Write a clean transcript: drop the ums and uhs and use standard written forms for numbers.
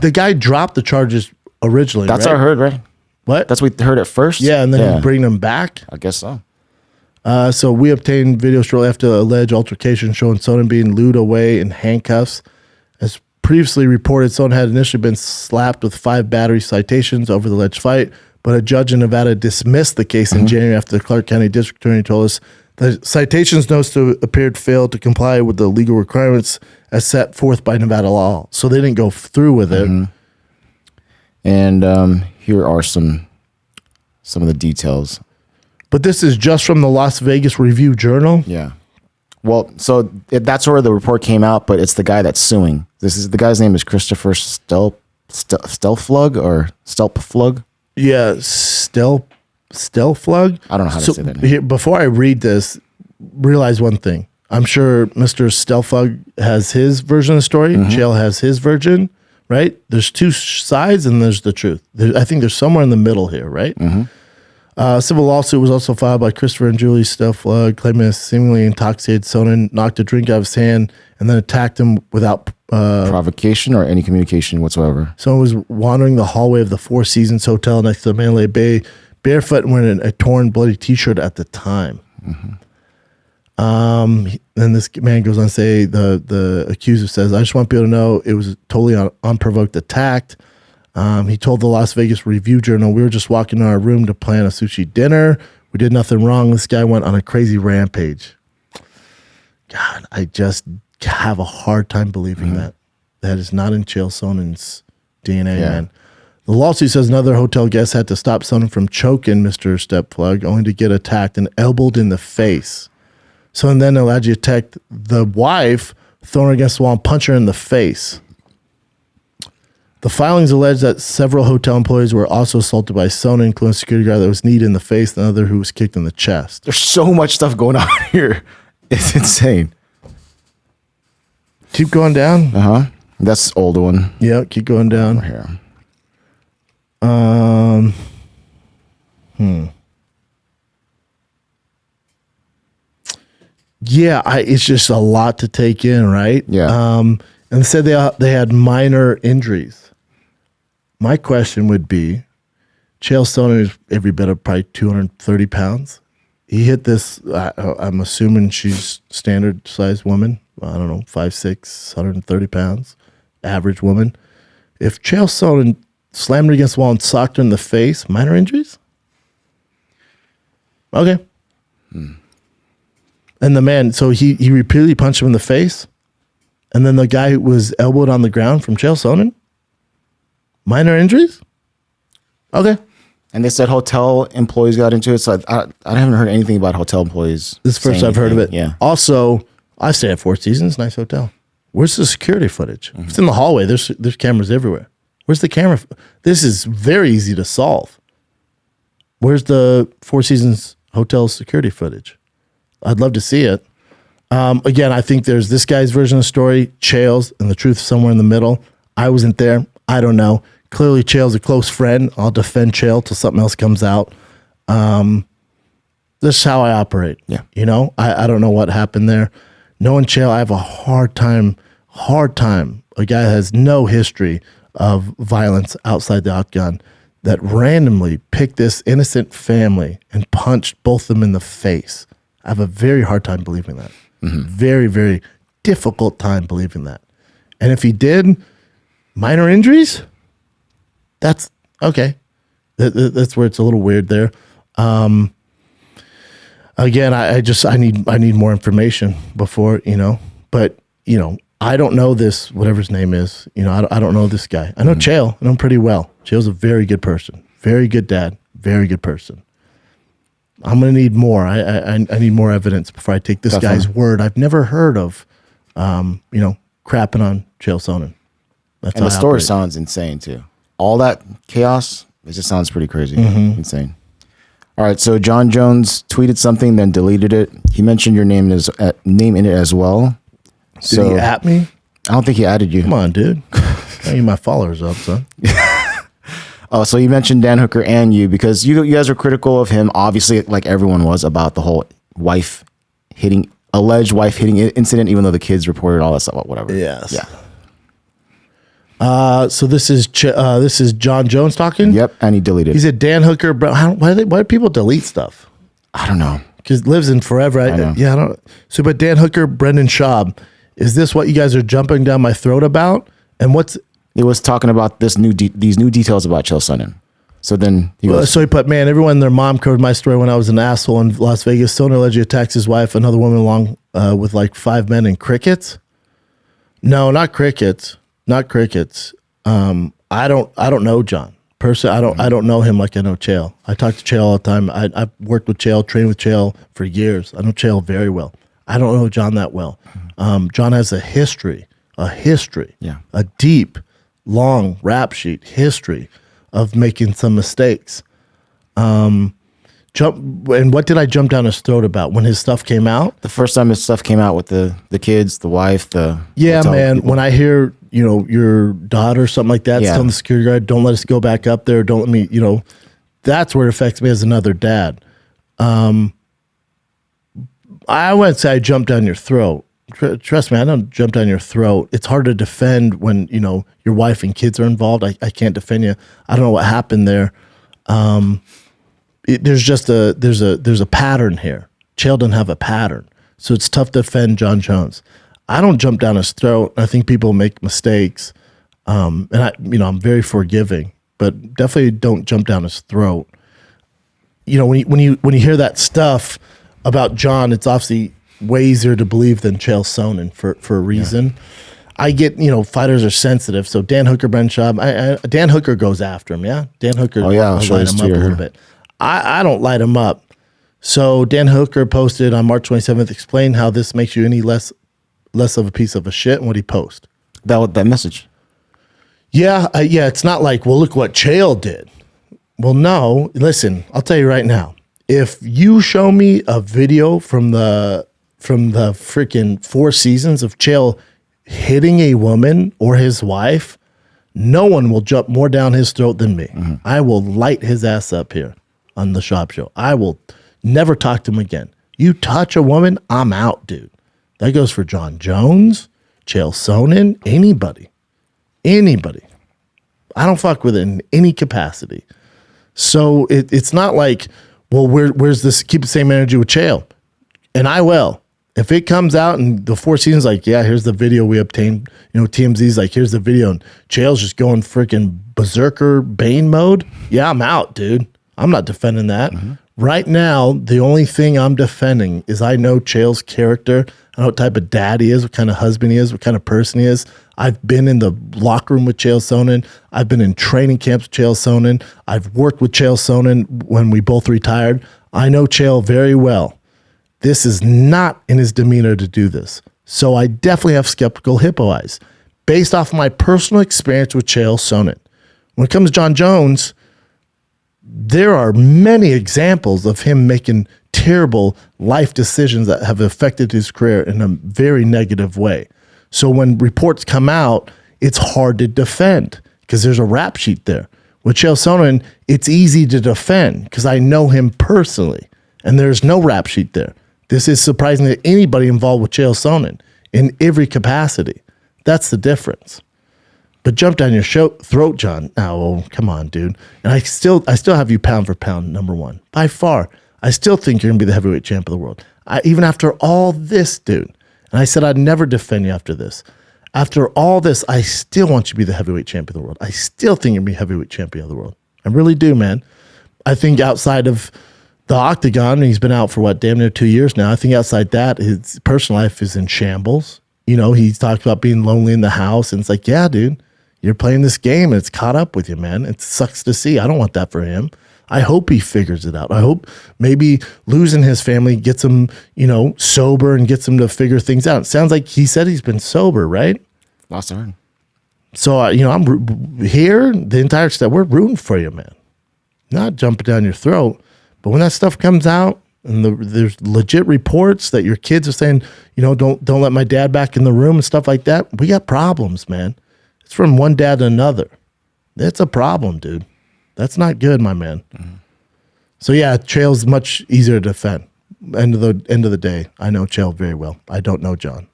the guy dropped the charges originally. That's right? what I heard, right? What? That's what we heard at first? Yeah, and then bring them back. I guess so. So we obtained video shortly after the alleged altercation showing Sonnen being lured away in handcuffs. As previously reported, Sonnen had initially been slapped with 5 battery citations over the alleged fight, but a judge in Nevada dismissed the case in January after the Clark County District Attorney told us the citations notes to appeared failed to comply with the legal requirements as set forth by Nevada law. So they didn't go through with it. And here are some of the details. But this is just from the Las Vegas Review-Journal. Yeah. Well, so that's where the report came out, but it's the guy that's suing. The guy's name is Christopher Stelflug or Stelpflug. Yeah, Stelflug. I don't know how to say that name. Here, before I read this, realize one thing. I'm sure Mr. Stelflug has his version of the story. Chael has his version, right? There's 2 sides and there's the truth. I think there's somewhere in the middle here, right? Civil lawsuit was also filed by Christopher and Julie Stelflug, claiming a seemingly intoxicated Sonnen knocked a drink out of his hand and then attacked him without provocation or any communication whatsoever. Sonnen was wandering the hallway of the Four Seasons Hotel next to Mandalay Bay, barefoot and wearing a torn, bloody T-shirt at the time. Then this man goes on to say, the accuser says, "I just want people to know it was a totally unprovoked attack." He told the Las Vegas Review-Journal, "We were just walking in our room to plan a sushi dinner. We did nothing wrong. This guy went on a crazy rampage." God, I just have a hard time believing that. That is not in Chael Sonnen's DNA, man. The lawsuit says another hotel guest had to stop Sonnen from choking Mr. Stelflug, only to get attacked and elbowed in the face. Sonnen then allegedly attacked the wife, throwing her against the wall and punched her in the face. The filings allege that several hotel employees were also assaulted by Sonnen, including a security guard that was kneed in the face and another who was kicked in the chest. There's so much stuff going on here. It's insane. Keep going down. That's the older one. Yeah, keep going down. Over here. Yeah, it's just a lot to take in, right? Yeah. And they said they had minor injuries. My question would be, Chael Sonnen is every bit of probably 230 pounds. He hit this, I'm assuming she's standard sized woman. I don't know, 5'6", 130 pounds, average woman. If Chael Sonnen slammed her against the wall and socked her in the face, minor injuries? Okay. And the man, so he repeatedly punched him in the face, and then the guy was elbowed on the ground from Chael Sonnen? Minor injuries? Okay. And they said hotel employees got into it, so I haven't heard anything about hotel employees. This is the first I've heard of it. Yeah. Also, I stay at Four Seasons, nice hotel. Where's the security footage? It's in the hallway. There's cameras everywhere. Where's the camera? This is very easy to solve. Where's the Four Seasons hotel security footage? I'd love to see it. Again, I think there's this guy's version of the story, Chael's, and the truth somewhere in the middle. I wasn't there. I don't know. Clearly, Chael's a close friend. I'll defend Chael till something else comes out. This is how I operate. Yeah. You know, I don't know what happened there. Knowing Chael, I have a hard time. A guy that has no history of violence outside the octagon that randomly picked this innocent family and punched both of them in the face. I have a very hard time believing that. Very, very difficult time believing that. And if he did, minor injuries, that's okay. That's where it's a little weird there. Again, I need more information before, but I don't know this, whatever his name is, I don't know this guy. I know Chael, I know him pretty well. Chael's a very good person, very good dad, very good person. I'm going to need more. I need more evidence before I take this guy's word. I've never heard of, crapping on Chael Sonnen. And the story sounds insane too. All that chaos, it just sounds pretty crazy. Insane. All right, so John Jones tweeted something, then deleted it. He mentioned your name in it as well. Did he at me? I don't think he added you. Come on, dude. I need my followers up, son. Oh, so you mentioned Dan Hooker and you because you guys are critical of him, obviously, like everyone was, about the whole alleged wife hitting incident, even though the kids reported all that stuff, whatever. Yes. Yeah. So this is John Jones talking. Yep, and he deleted. He said Dan Hooker. Why do people delete stuff? I don't know. Because it lives in forever. I don't. So, but Dan Hooker, Brendan Schaub, is this what you guys are jumping down my throat about? And what's it was talking about these new details about Chael Sonnen. So then he goes, so he put, man, everyone and their mom covered my story when I was an asshole in Las Vegas. Sonnen allegedly attacks his wife, another woman, along with like 5 men in crickets. No, not crickets. Not crickets. I don't know John. Personally, I don't know him like I know Chael. I talk to Chael all the time. I've worked with Chael, trained with Chael for years. I know Chael very well. I don't know John that well. John has a history, a deep, long rap sheet history of making some mistakes. And what did I jump down his throat about when his stuff came out? The first time his stuff came out with the kids, the wife, man. When I hear, your daughter, something like that, telling the security guard, don't let us go back up there. Don't let me, that's where it affects me as another dad. I wouldn't say I jumped down your throat. Trust me, I don't jump down your throat. It's hard to defend when, your wife and kids are involved. I can't defend you. I don't know what happened there. There's a pattern here. Chael doesn't have a pattern. So it's tough to defend John Jones. I don't jump down his throat. I think people make mistakes. And I'm very forgiving, but definitely don't jump down his throat. When you hear that stuff about John, it's obviously way easier to believe than Chael Sonnen for a reason. Yeah. I get, fighters are sensitive. So Dan Hooker, Ben Schaub, Dan Hooker goes after him. Yeah. Dan Hooker, I'll light him up a little bit. I don't light him up. So Dan Hooker posted on March 27th, explain how this makes you any less of a piece of a shit. And what he post? That message. Yeah. It's not like, well, look what Chael did. Well, no, listen, I'll tell you right now. If you show me a video from the freaking 4 seasons of Chael hitting a woman or his wife, no one will jump more down his throat than me. Mm-hmm. I will light his ass up here on the Schaub Show. I will never talk to him again. You touch a woman, I'm out, dude. That goes for John Jones, Chael Sonnen, anybody. I don't fuck with it in any capacity. So it's not like, well, where's this? Keep the same energy with Chael. And I will. If it comes out and the 4 seasons, like, yeah, here's the video we obtained. TMZ's like, here's the video. And Chael's just going freaking berserker Bane mode. Yeah, I'm out, dude. I'm not defending that. Mm-hmm. Right now, the only thing I'm defending is I know Chael's character. I know what type of dad he is, what kind of husband he is, what kind of person he is. I've been in the locker room with Chael Sonnen. I've been in training camps with Chael Sonnen. I've worked with Chael Sonnen when we both retired. I know Chael very well. This is not in his demeanor to do this. So I definitely have skeptical hippo eyes based off my personal experience with Chael Sonnen. When it comes to John Jones, there are many examples of him making terrible life decisions that have affected his career in a very negative way. So when reports come out, it's hard to defend because there's a rap sheet there. With Chael Sonnen, it's easy to defend because I know him personally, and there's no rap sheet there. This is surprising to anybody involved with Chael Sonnen in every capacity. That's the difference. But jump down your throat, John. Oh, come on, dude. And I still have you pound for pound number 1 by far. I still think you're gonna be the heavyweight champ of the world. Even after all this, dude. And I said I'd never defend you after this. After all this, I still want you to be the heavyweight champion of the world. I still think you're gonna be heavyweight champion of the world. I really do, man. I think outside of the octagon, and he's been out for damn near 2 years now. I think outside that, his personal life is in shambles. He's talked about being lonely in the house, and it's like, yeah, dude, you're playing this game, and it's caught up with you, man. It sucks to see. I don't want that for him. I hope he figures it out. I hope maybe losing his family gets him, sober and gets him to figure things out. It sounds like he said he's been sober, right? Lost a heart. So, I'm here, the entire stuff. We're rooting for you, man. Not jumping down your throat. But when that stuff comes out and there's legit reports that your kids are saying, don't let my dad back in the room and stuff like that, we got problems, man. It's from one dad to another. That's a problem, dude. That's not good, my man. Mm-hmm. So yeah, Chael's much easier to defend. End of the day, I know Chael very well. I don't know John.